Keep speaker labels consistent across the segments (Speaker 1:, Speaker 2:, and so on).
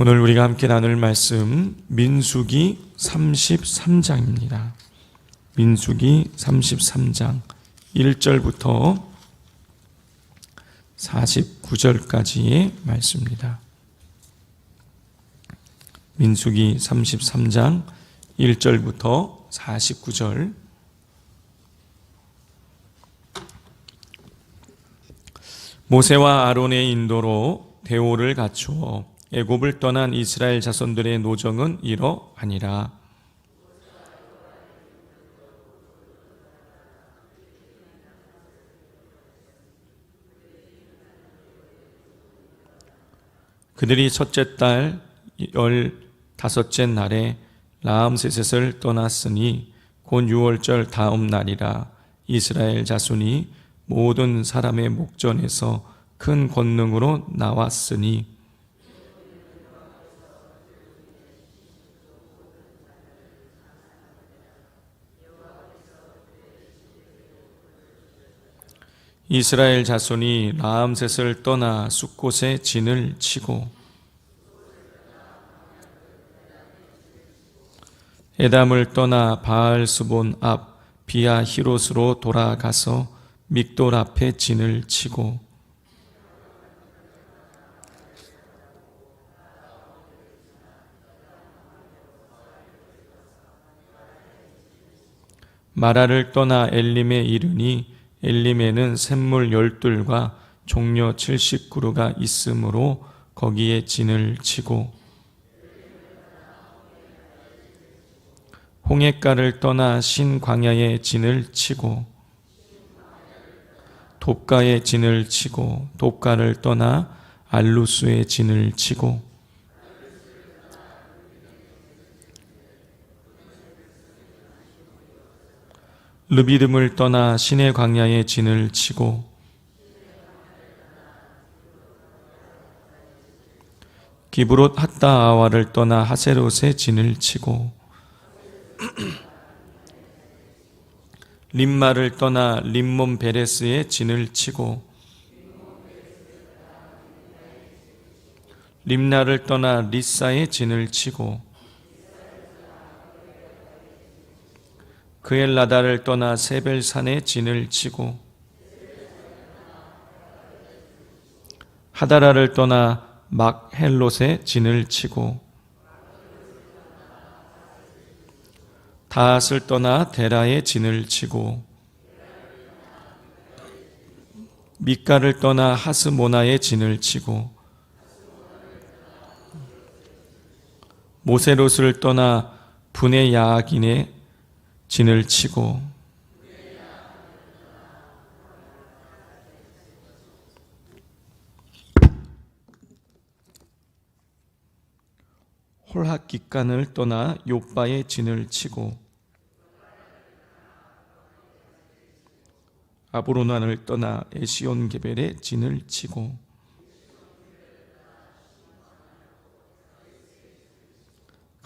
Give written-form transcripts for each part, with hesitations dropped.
Speaker 1: 오늘 우리가 함께 나눌 말씀 민수기 33장입니다. 민수기 33장 1절부터 49절까지의 말씀입니다. 민수기 33장 1절부터 49절. 모세와 아론의 인도로 대오를 갖추어 애굽을 떠난 이스라엘 자손들의 노정은 이러하니라. 그들이 첫째 달 15째 날에 라암세셋을 떠났으니 곧 6월절 다음 날이라. 이스라엘 자손이 모든 사람의 목전에서 큰 권능으로 나왔으니 이스라엘 자손이 라암셋을 떠나 숫곳에 진을 치고 에담을 떠나 바알스본 앞 비아히롯으로 돌아가서 믹돌 앞에 진을 치고 마라를 떠나 엘림에 이르니 엘림에는 샘물 12과 종려 70그루가 있으므로 거기에 진을 치고 홍해가를 떠나 신광야에 진을 치고 돕가에 진을 치고 돕가를 떠나 알루스에 진을 치고 르비딤을 떠나 신의 광야에 진을 치고 기브롯 핫다아와를 떠나 하세롯에 진을 치고 림마를 떠나 림몬 베레스에 진을 치고 림나를 떠나 리사에 진을 치고 그엘라다를 떠나 세벨산에 진을 치고 하다라를 떠나 막헬롯에 진을 치고 다앗을 떠나 데라에 진을 치고 미가를 떠나 하스모나에 진을 치고 모세롯을 떠나 분의 야긴에 진을 치고 홀핫깃간을 떠나 욥바에 진을 치고 아브로난을 떠나 에시온게벨에 진을 치고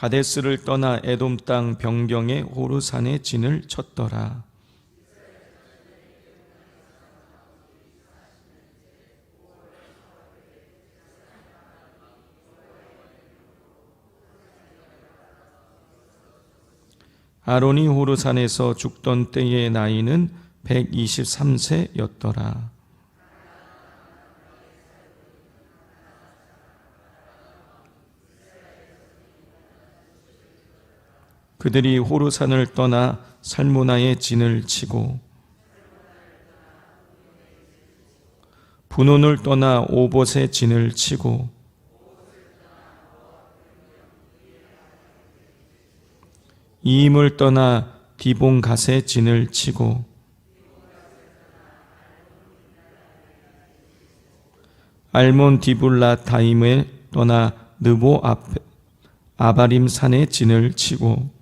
Speaker 1: 가데스를 떠나 에돔 땅 변경의 호르산에 진을 쳤더라. 아론이 호르산에서 죽던 때의 나이는 123세였더라. 그들이 호르산을 떠나 살무나에 진을 치고 분온을 떠나 오봇에 진을 치고 이임을 떠나 디본갓에 진을 치고 알몬 디블라타임에 떠나 느보 앞 아바림 산에 진을 치고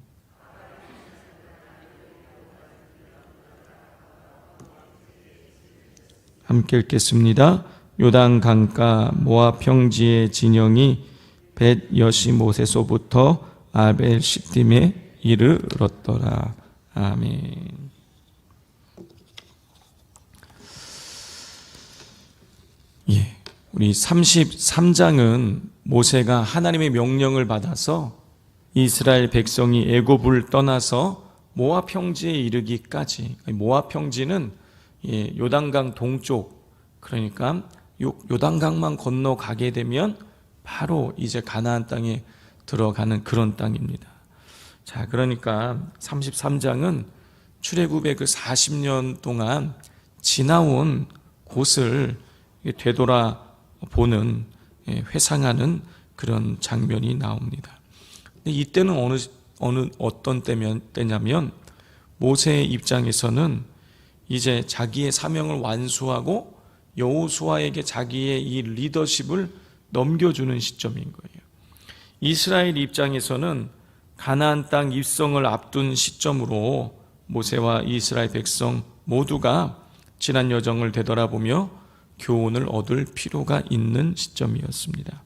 Speaker 1: 함께 읽겠습니다. 요단 강가 모압 평지의 진영이 벳 여시모세소부터 아벨 시딤에 이르렀더라. 아멘. 예, 우리 33장은 모세가 하나님의 명령을 받아서 이스라엘 백성이 애굽을 떠나서 모압 평지에 이르기까지, 모압 평지는 요단강 동쪽, 그러니까 요단강만 건너가게 되면 바로 이제 가나안 땅에 들어가는 그런 땅입니다. 자, 그러니까 33장은 출애굽의 그 40년 동안 지나온 곳을 되돌아보는, 회상하는 그런 장면이 나옵니다. 근데 이때는 어떤 때냐면 모세의 입장에서는 이제 자기의 사명을 완수하고 여호수아에게 자기의 이 리더십을 넘겨주는 시점인 거예요. 이스라엘 입장에서는 가나안 땅 입성을 앞둔 시점으로 모세와 이스라엘 백성 모두가 지난 여정을 되돌아보며 교훈을 얻을 필요가 있는 시점이었습니다.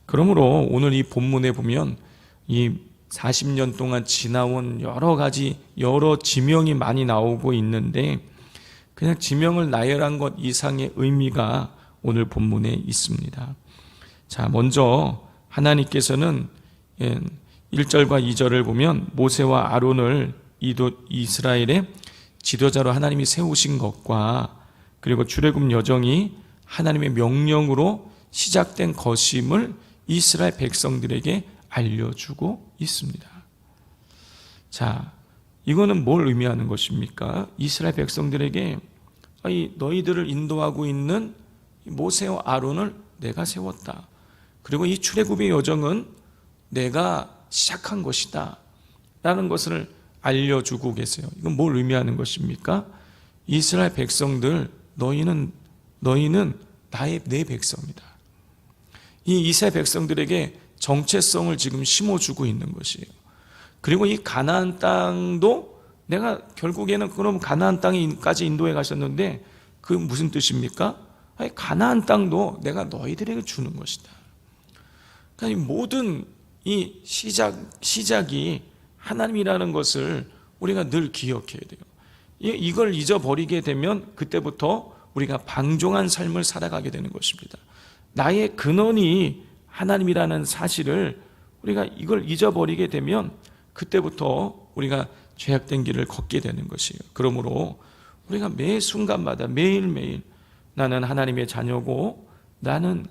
Speaker 1: 그러므로 오늘 이 본문에 보면 이 40년 동안 지나온 여러 지명이 많이 나오고 있는데 그냥 지명을 나열한 것 이상의 의미가 오늘 본문에 있습니다. 자, 먼저 하나님께서는 1절과 2절을 보면 모세와 아론을 이스라엘의 지도자로 하나님이 세우신 것과 그리고 출애굽 여정이 하나님의 명령으로 시작된 것임을 이스라엘 백성들에게 알려주고 있습니다. 자, 이거는 뭘 의미하는 것입니까? 이스라엘 백성들에게 너희들을 인도하고 있는 모세와 아론을 내가 세웠다. 그리고 이 출애굽의 여정은 내가 시작한 것이다 라는 것을 알려주고 계세요. 이건 뭘 의미하는 것입니까? 이스라엘 백성들, 너희는 내 백성이다. 이 이스라엘 백성들에게 정체성을 지금 심어주고 있는 것이에요. 그리고 이 가나안 땅도 내가 결국에는 그럼 가나안 땅까지 인도해 가셨는데 그 무슨 뜻입니까? 아니, 가나안 땅도 내가 너희들에게 주는 것이다. 그러니까 모든 이 시작이 하나님이라는 것을 우리가 늘 기억해야 돼요. 이걸 잊어버리게 되면 그때부터 우리가 방종한 삶을 살아가게 되는 것입니다. 나의 근원이 하나님이라는 사실을 우리가 이걸 잊어버리게 되면 그때부터 우리가 죄악된 길을 걷게 되는 것이에요. 그러므로 우리가 매 순간마다 매일매일 나는 하나님의 자녀고 나는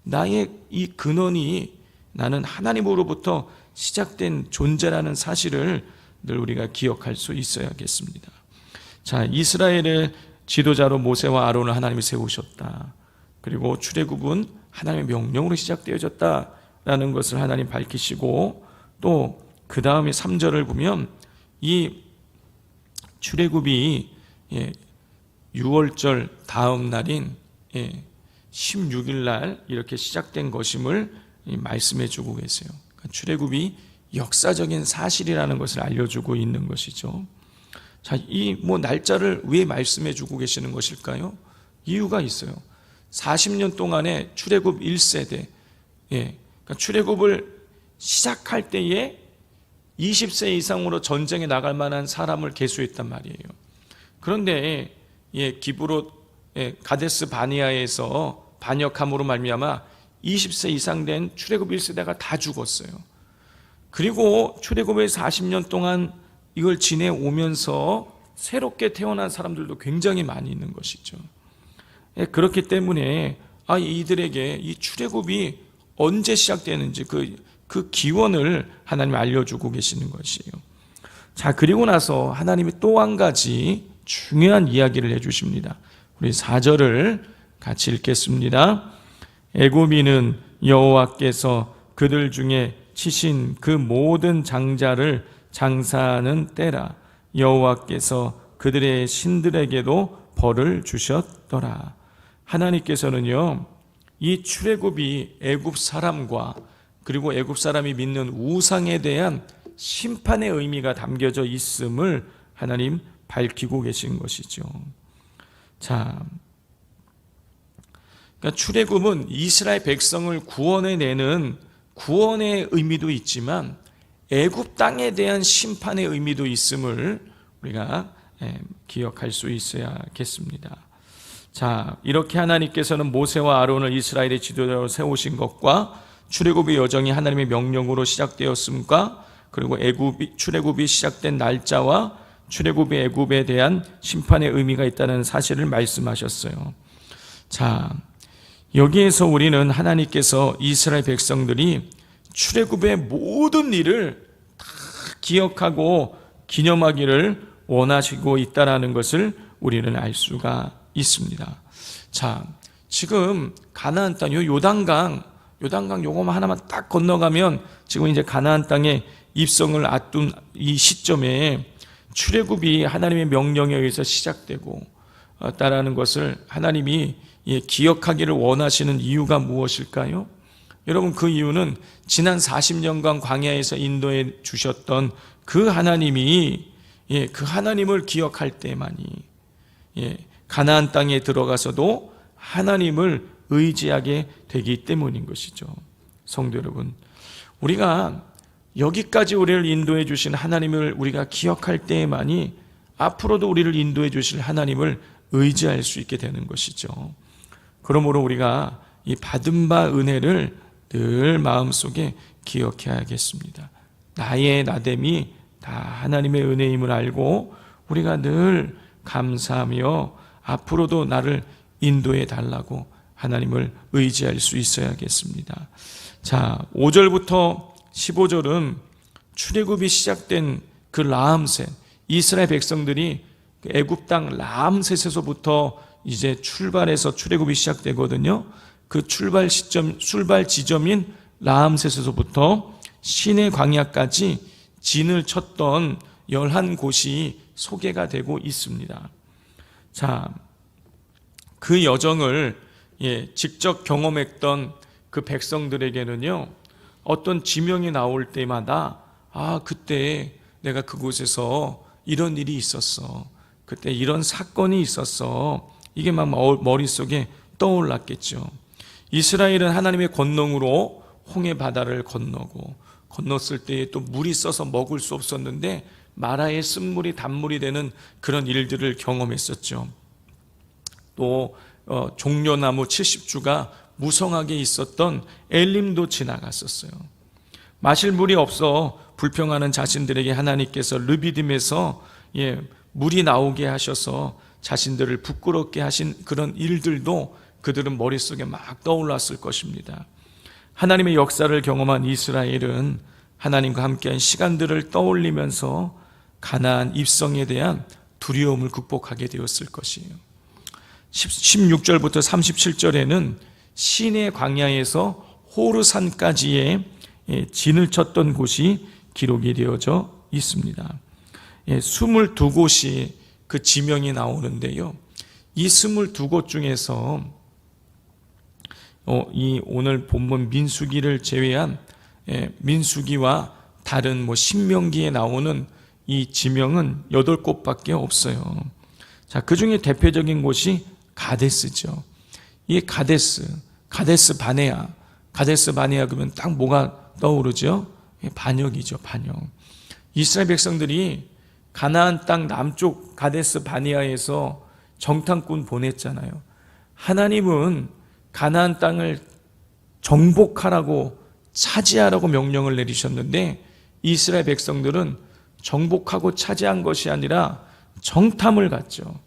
Speaker 1: 나의 이 근원이 나는 하나님으로부터 시작된 존재라는 사실을 늘 우리가 기억할 수 있어야겠습니다. 자, 이스라엘의 지도자로 모세와 아론을 하나님이 세우셨다. 그리고 출애굽은 하나님의 명령으로 시작되어졌다라는 것을 하나님 밝히시고 또 그 다음에 3절을 보면 이 출애굽이 6월절 다음 날인 16일 날 이렇게 시작된 것임을 말씀해 주고 계세요. 그러니까 출애굽이 역사적인 사실이라는 것을 알려주고 있는 것이죠. 자, 이 날짜를 왜 말씀해 주고 계시는 것일까요? 이유가 있어요. 40년 동안의 출애굽 1세대, 그러니까 출애굽을 시작할 때에 20세 이상으로 전쟁에 나갈 만한 사람을 계수했단 말이에요. 그런데 기브롯 가데스 바니아에서 반역함으로 말미암아 20세 이상 된 출애굽 1세대가 다 죽었어요. 그리고 출애굽의 40년 동안 이걸 지내오면서 새롭게 태어난 사람들도 굉장히 많이 있는 것이죠. 그렇기 때문에 이들에게 이 출애굽이 언제 시작되는지 그 기원을 하나님이 알려주고 계시는 것이에요. 자, 그리고 나서 하나님이 또 한 가지 중요한 이야기를 해주십니다. 우리 4절을 같이 읽겠습니다. 애굽인은 여호와께서 그들 중에 치신 그 모든 장자를 장사하는 때라. 여호와께서 그들의 신들에게도 벌을 주셨더라. 하나님께서는요, 이 출애굽이 애굽 사람과 그리고 애굽 사람이 믿는 우상에 대한 심판의 의미가 담겨져 있음을 하나님 밝히고 계신 것이죠. 자, 그러니까 출애굽은 이스라엘 백성을 구원해내는 구원의 의미도 있지만 애굽 땅에 대한 심판의 의미도 있음을 우리가 기억할 수 있어야겠습니다. 자, 이렇게 하나님께서는 모세와 아론을 이스라엘의 지도자로 세우신 것과 출애굽의 여정이 하나님의 명령으로 시작되었음과 그리고 출애굽이 시작된 날짜와 출애굽의 애굽에 대한 심판의 의미가 있다는 사실을 말씀하셨어요. 자, 여기에서 우리는 하나님께서 이스라엘 백성들이 출애굽의 모든 일을 다 기억하고 기념하기를 원하시고 있다라는 것을 우리는 알 수가 있습니다. 자, 지금 가나안 땅, 요단강 요거만 하나만 딱 건너가면 지금 이제 가나안 땅에 입성을 앞둔 이 시점에 출애굽이 하나님의 명령에 의해서 시작되고 따라는 것을 하나님이 기억하기를 원하시는 이유가 무엇일까요? 여러분, 그 이유는 지난 40년간 광야에서 인도해 주셨던 그 하나님이 그 하나님을 기억할 때만이 가나안 땅에 들어가서도 하나님을 의지하게 되기 때문인 것이죠. 성도 여러분, 우리가 여기까지 우리를 인도해 주신 하나님을 우리가 기억할 때에만이 앞으로도 우리를 인도해 주실 하나님을 의지할 수 있게 되는 것이죠. 그러므로 우리가 이 받은 바 은혜를 늘 마음속에 기억해야겠습니다. 나의 나됨이 다 하나님의 은혜임을 알고 우리가 늘 감사하며 앞으로도 나를 인도해 달라고 하나님을 의지할 수 있어야겠습니다. 자, 5절부터 15절은 출애굽이 시작된 그 라암셋, 이스라엘 백성들이 애굽 땅 라암셋에서부터 이제 출발해서 출애굽이 시작되거든요. 그 출발 지점인 라암셋에서부터 시내 광야까지 진을 쳤던 11곳이 소개가 되고 있습니다. 자, 그 여정을 직접 경험했던 그 백성들에게는요, 어떤 지명이 나올 때마다 그때 내가 그곳에서 이런 일이 있었어, 그때 이런 사건이 있었어, 이게 막 머릿속에 떠올랐겠죠. 이스라엘은 하나님의 권능으로 홍해 바다를 건넜을 때 또 물이 써서 먹을 수 없었는데 마라의 쓴물이 단물이 되는 그런 일들을 경험했었죠. 또 종려나무 70주가 무성하게 있었던 엘림도 지나갔었어요. 마실 물이 없어 불평하는 자신들에게 하나님께서 르비딤에서 물이 나오게 하셔서 자신들을 부끄럽게 하신 그런 일들도 그들은 머릿속에 막 떠올랐을 것입니다. 하나님의 역사를 경험한 이스라엘은 하나님과 함께한 시간들을 떠올리면서 가나안 입성에 대한 두려움을 극복하게 되었을 것이에요. 16절부터 37절에는 시내 광야에서 호르산까지의 진을 쳤던 곳이 기록이 되어져 있습니다. 22곳이 그 지명이 나오는데요. 이 22곳 중에서 이 오늘 본문 민수기를 제외한 민수기와 다른 신명기에 나오는 이 지명은 8곳밖에 없어요. 자, 그 중에 대표적인 곳이 가데스죠. 이 가데스 바네아 그러면 딱 뭐가 떠오르죠? 반역이죠, 반역. 이스라엘 백성들이 가나안 땅 남쪽 가데스 바네아에서 정탐꾼 보냈잖아요. 하나님은 가나안 땅을 정복하라고, 차지하라고 명령을 내리셨는데 이스라엘 백성들은 정복하고 차지한 것이 아니라 정탐을 갔죠.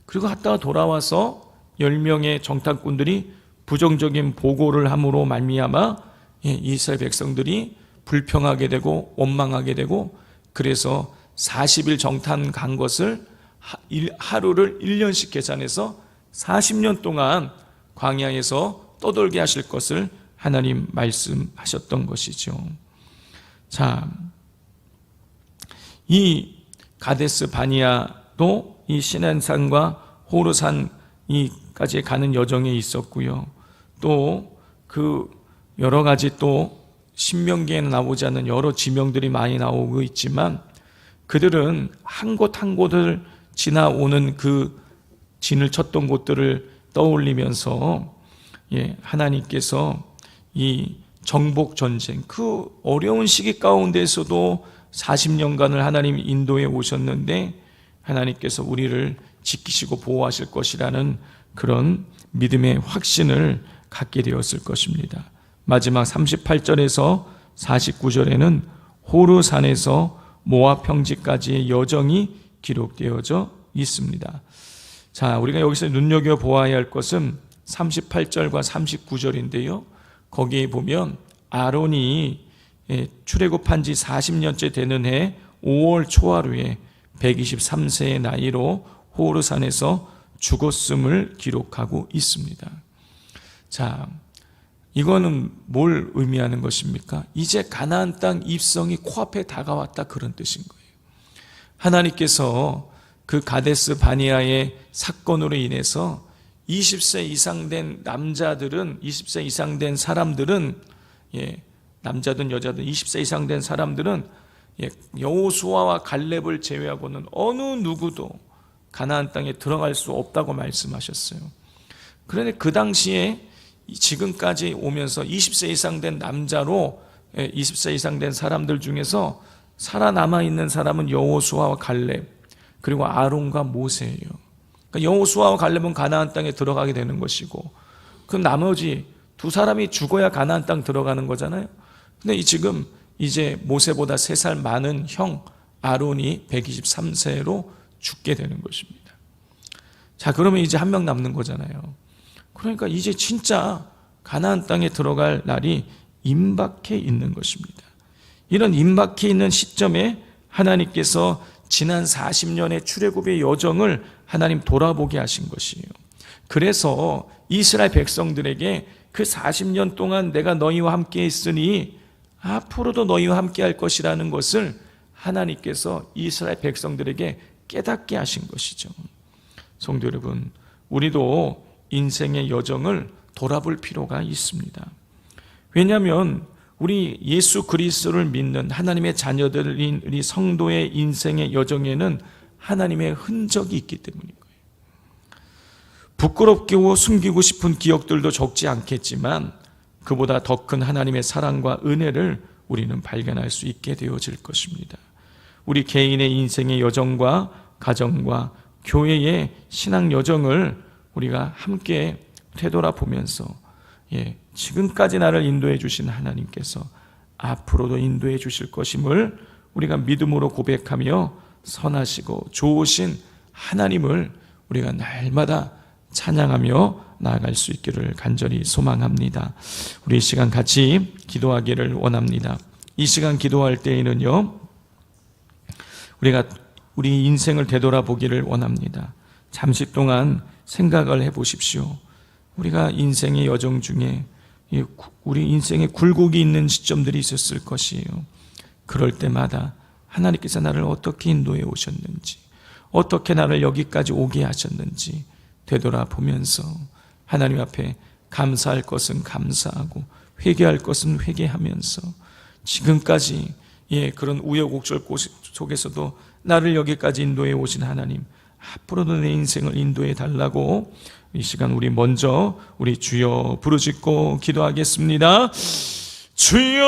Speaker 1: 그리고 갔다가 돌아와서 10명의 정탐꾼들이 부정적인 보고를 함으로 말미암아 이스라엘 백성들이 불평하게 되고 원망하게 되고, 그래서 40일 정탐 간 것을 하루를 1년씩 계산해서 40년 동안 광야에서 떠돌게 하실 것을 하나님 말씀하셨던 것이죠. 자, 이 가데스 바니아도 이 시난산과 호르산까지 가는 여정에 있었고요. 또 그 여러 가지 또 신명기에는 나오지 않는 여러 지명들이 많이 나오고 있지만 그들은 한 곳 한 곳을 지나오는 그 진을 쳤던 곳들을 떠올리면서 하나님께서 이 정복 전쟁, 그 어려운 시기 가운데서도 40년간을 하나님 인도해 오셨는데 하나님께서 우리를 지키시고 보호하실 것이라는 그런 믿음의 확신을 갖게 되었을 것입니다. 마지막 38절에서 49절에는 호르산에서 모압 평지까지의 여정이 기록되어져 있습니다. 자, 우리가 여기서 눈여겨보아야 할 것은 38절과 39절인데요. 거기에 보면 아론이 출애굽한 지 40년째 되는 해 5월 초하루에 123세의 나이로 호르산에서 죽었음을 기록하고 있습니다. 자, 이거는 뭘 의미하는 것입니까? 이제 가나안 땅 입성이 코앞에 다가왔다, 그런 뜻인 거예요. 하나님께서 그 가데스 바니아의 사건으로 인해서 20세 이상 된 남자들은, 20세 이상 된 사람들은, 남자든 여자든 20세 이상 된 사람들은 여호수아와 갈렙을 제외하고는 어느 누구도 가나안 땅에 들어갈 수 없다고 말씀하셨어요. 그런데 그 당시에 지금까지 오면서 20세 이상 된 남자로 20세 이상 된 사람들 중에서 살아남아 있는 사람은 여호수아와 갈렙, 그리고 아론과 모세예요. 그러니까 여호수아와 갈렙은 가나안 땅에 들어가게 되는 것이고, 그 나머지 두 사람이 죽어야 가나안 땅 들어가는 거잖아요. 근데 지금 이제 모세보다 3살 많은 형 아론이 123세로 죽게 되는 것입니다. 자, 그러면 이제 한 명 남는 거잖아요. 그러니까 이제 진짜 가나안 땅에 들어갈 날이 임박해 있는 것입니다. 이런 임박해 있는 시점에 하나님께서 지난 40년의 출애굽의 여정을 하나님 돌아보게 하신 것이에요. 그래서 이스라엘 백성들에게 그 40년 동안 내가 너희와 함께 있으니 앞으로도 너희와 함께 할 것이라는 것을 하나님께서 이스라엘 백성들에게 깨닫게 하신 것이죠. 성도 여러분, 우리도 인생의 여정을 돌아볼 필요가 있습니다. 왜냐하면 우리 예수 그리스도를 믿는 하나님의 자녀들인 우리 성도의 인생의 여정에는 하나님의 흔적이 있기 때문인 거예요. 부끄럽고 숨기고 싶은 기억들도 적지 않겠지만 그보다 더 큰 하나님의 사랑과 은혜를 우리는 발견할 수 있게 되어질 것입니다. 우리 개인의 인생의 여정과 가정과 교회의 신앙 여정을 우리가 함께 되돌아보면서 지금까지 나를 인도해 주신 하나님께서 앞으로도 인도해 주실 것임을 우리가 믿음으로 고백하며 선하시고 좋으신 하나님을 우리가 날마다 찬양하며 나아갈 수 있기를 간절히 소망합니다. 우리 이 시간 같이 기도하기를 원합니다. 이 시간 기도할 때에는요, 우리가 우리 인생을 되돌아보기를 원합니다. 잠시 동안 생각을 해보십시오. 우리가 인생의 여정 중에 우리 인생에 굴곡이 있는 시점들이 있었을 것이에요. 그럴 때마다 하나님께서 나를 어떻게 인도해 오셨는지, 어떻게 나를 여기까지 오게 하셨는지 되돌아보면서 하나님 앞에 감사할 것은 감사하고 회개할 것은 회개하면서 지금까지 그런 우여곡절 속에서도 나를 여기까지 인도해 오신 하나님, 앞으로도 내 인생을 인도해 달라고 이 시간 우리 먼저 우리 주여 부르짖고 기도하겠습니다. 주여!